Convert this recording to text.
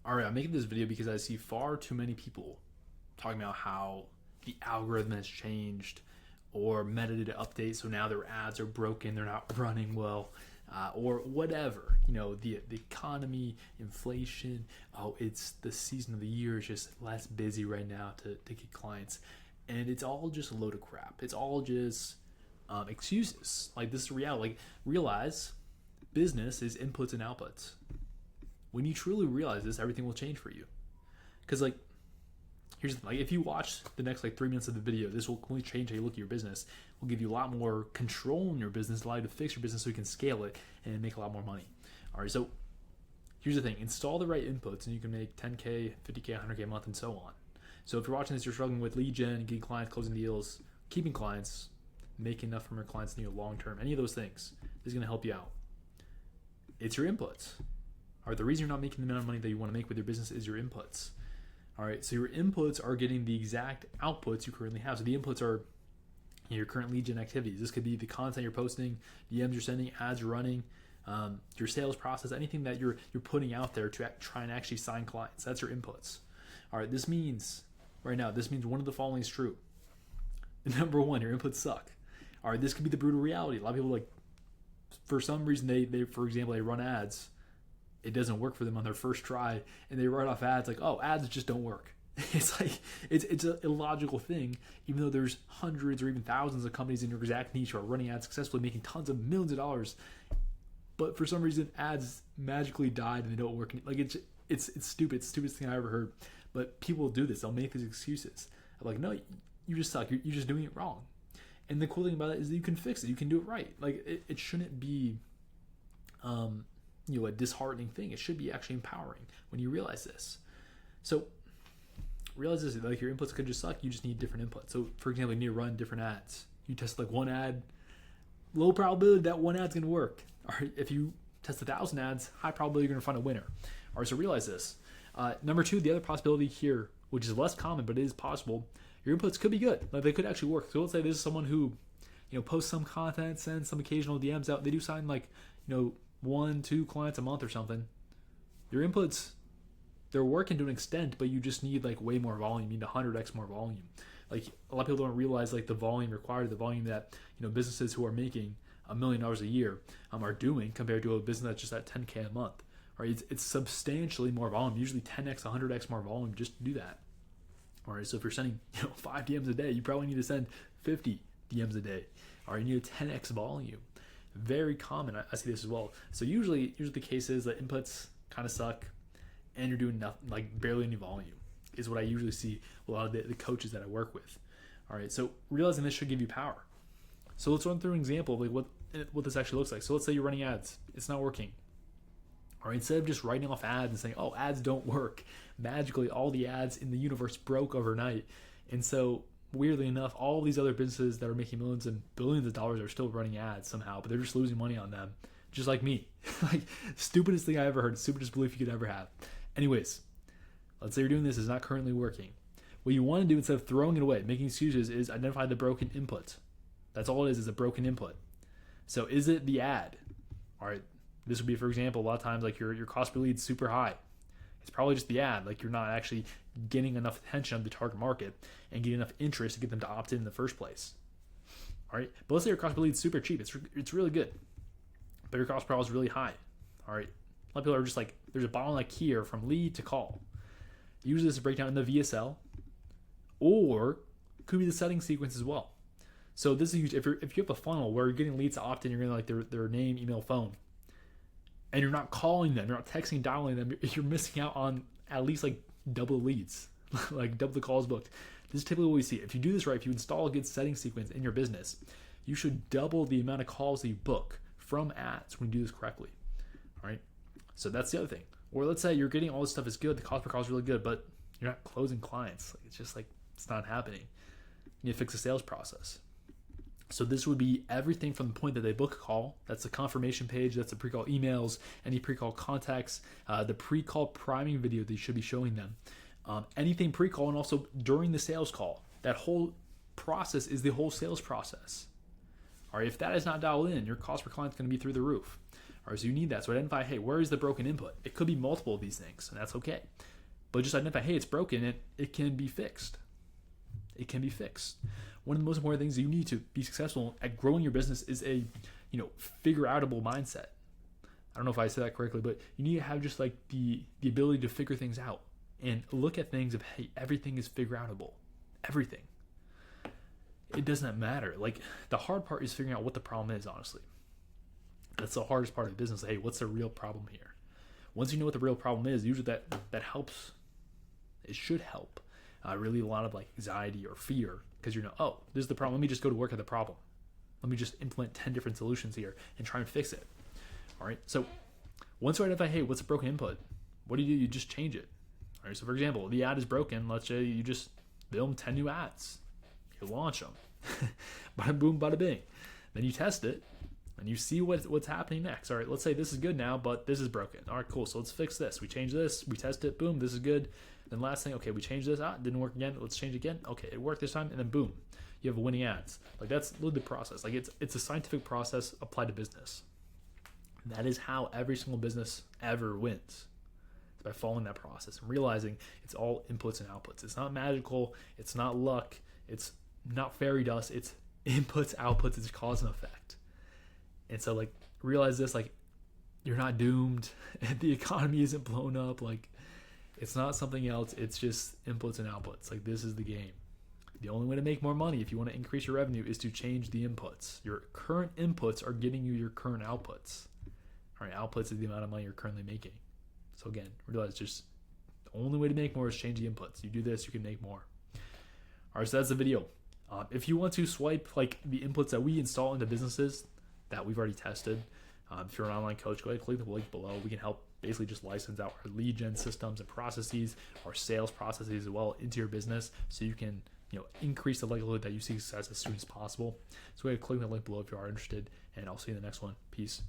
All right, I'm making this video because I see far too many people talking about how the algorithm has changed or Meta did an update, so now their ads are broken, they're not running well, or whatever. The economy, inflation. Oh, it's the season of the year is just less busy right now to get clients, and it's all just a load of crap. It's all just excuses. Like, this is reality. Like, realize business is inputs and outputs. When you truly realize this, everything will change for you. Because, like, here's the thing. Like, if you watch the next 3 minutes of the video, this will completely change how you look at your business. It will give you a lot more control in your business, allow you to fix your business so you can scale it and make a lot more money. All right, so here's the thing. Install the right inputs and you can make 10K, 50K, 100K a month, and so on. So if you're watching this, you're struggling with lead gen, getting clients, closing deals, keeping clients, making enough from your clients long term, any of those things, this is going to help you out. It's your inputs. All right, the reason you're not making the amount of money that you want to make with your business is your inputs. All right, so your inputs are getting the exact outputs you currently have. So the inputs are your current lead gen activities. This could be the content you're posting, DMs you're sending, ads you're running, your sales process, anything that you're putting out there to try and actually sign clients. That's your inputs. All right, this means one of the following is true. Number one, your inputs suck. All right, this could be the brutal reality. A lot of people, for some reason, they for example, they run ads. It doesn't work for them on their first try, and they write off ads like, oh, ads just don't work. It's like, it's an illogical thing, even though there's hundreds or even thousands of companies in your exact niche who are running ads successfully, making tons of millions of dollars. But for some reason, ads magically died and they don't work. Like, it's stupid. It's the stupidest thing I ever heard. But people do this. They'll make these excuses. I'm like, no, you just suck. You're just doing it wrong. And the cool thing about it is that you can fix it. You can do it right. Like, it shouldn't be a disheartening thing. It should be actually empowering when you realize this. So realize this, like, your inputs could just suck. You just need different inputs. So for example, you need to run different ads. You test one ad, low probability that one ad's gonna work. All right, if you test 1,000 ads, high probability you're gonna find a winner. All right, so realize this. Number two, the other possibility here, which is less common but it is possible, your inputs could be good. Like, they could actually work. So let's say this is someone who posts some content, sends some occasional DMs out. They do sign 1-2 clients a month or something. Your inputs, they're working to an extent, but you just need way more volume. You need 100x more volume. Like, a lot of people don't realize the volume required, the volume that businesses who are making $1 million a year are doing compared to a business that's just at 10K a month. Right? It's substantially more volume, usually 10x, 100x more volume just to do that. All right, so if you're sending 5 DMs a day, you probably need to send 50 DMs a day. All right, you need a 10x volume. Very common. I see this as well. So usually the case is that inputs kind of suck and you're doing nothing, barely any volume, is what I usually see a lot of the coaches that I work with. All right, so realizing this should give you power. So let's run through an example of what this actually looks like. So let's say you're running ads. It's not working. All right, instead of just writing off ads and saying, oh, ads don't work, magically all the ads in the universe broke overnight. And so weirdly enough, all these other businesses that are making millions and billions of dollars are still running ads somehow, but they're just losing money on them, just like me. Stupidest thing I ever heard, stupidest belief you could ever have. Anyways, let's say you're doing this, it's not currently working. What you want to do instead of throwing it away, making excuses, is identify the broken input. That's all it is a broken input. So is it the ad? All right, this would be, for example, a lot of times your cost per lead is super high. It's probably just the ad. You're not actually getting enough attention of the target market and getting enough interest to get them to opt in the first place. All right, but let's say your cost per lead is super cheap. It's really good, but your cost per call is really high. All right, a lot of people are just there's a bottleneck here from lead to call. Usually this is a breakdown in the VSL, or could be the setting sequence as well. So this is huge. If you have a funnel where you're getting leads to opt in, you're getting their name, email, phone, and you're not calling them, you're not texting, dialing them, you're missing out on at least double leads, double the calls booked. This is typically what we see. If you do this right, if you install a good setting sequence in your business, you should double the amount of calls that you book from ads when you do this correctly. All right. So that's the other thing. Or let's say you're getting all this stuff is good, the cost per call is really good, but you're not closing clients. It's just it's not happening. You need to fix the sales process. So this would be everything from the point that they book a call. That's the confirmation page. That's the pre-call emails, any pre-call contacts, the pre-call priming video that you should be showing them. Anything pre-call, and also during the sales call. That whole process is the whole sales process. All right, if that is not dialed in, your cost per client is going to be through the roof. All right, so you need that. So identify, hey, where is the broken input? It could be multiple of these things, and that's okay. But just identify, hey, it's broken, and it can be fixed. It can be fixed. One of the most important things that you need to be successful at growing your business is a, figure-outable mindset. I don't know if I said that correctly, but you need to have just like the ability to figure things out and look at things of, hey, everything is figure-outable. Everything. It doesn't matter. Like, the hard part is figuring out what the problem is, honestly. That's the hardest part of the business. Hey, what's the real problem here? Once you know what the real problem is, usually that helps. It should help. Really a lot of like anxiety or fear, because oh, this is the problem. Let me just go to work at the problem. Let me just implement 10 different solutions here and try and fix it. All right. So once you identify, hey, what's a broken input? What do? You just change it. All right. So for example, the ad is broken. Let's say you just film 10 new ads. You launch them. Bada boom, bada bing. Then you test it and you see what's happening next. All right. Let's say this is good now, but this is broken. All right, cool. So let's fix this. We change this. We test it. Boom. This is good. Then last thing, okay, we changed this. It didn't work again. Let's change it again. Okay, it worked this time. And then boom, you have winning ads. Like, that's literally the process. Like, it's a scientific process applied to business. That is how every single business ever wins. It's by following that process and realizing it's all inputs and outputs. It's not magical. It's not luck. It's not fairy dust. It's inputs, outputs. It's cause and effect. And so, like, realize this, like, you're not doomed. The economy isn't blown up. Like, it's not something else. It's just inputs and outputs. Like, this is the game. The only way to make more money if you want to increase your revenue is to change the inputs. Your current inputs are getting you your current outputs. All right, outputs is the amount of money you're currently making. So again, realize just the only way to make more is change the inputs. You do this, you can make more. All right, so that's the video. If you want to swipe like the inputs that we install into businesses that we've already tested, if you're an online coach, go ahead and click the link below. We can help basically just license out our lead gen systems and processes, our sales processes as well into your business, so you can increase the likelihood that you see success as soon as possible. So go ahead and click the link below if you are interested, and I'll see you in the next one. Peace.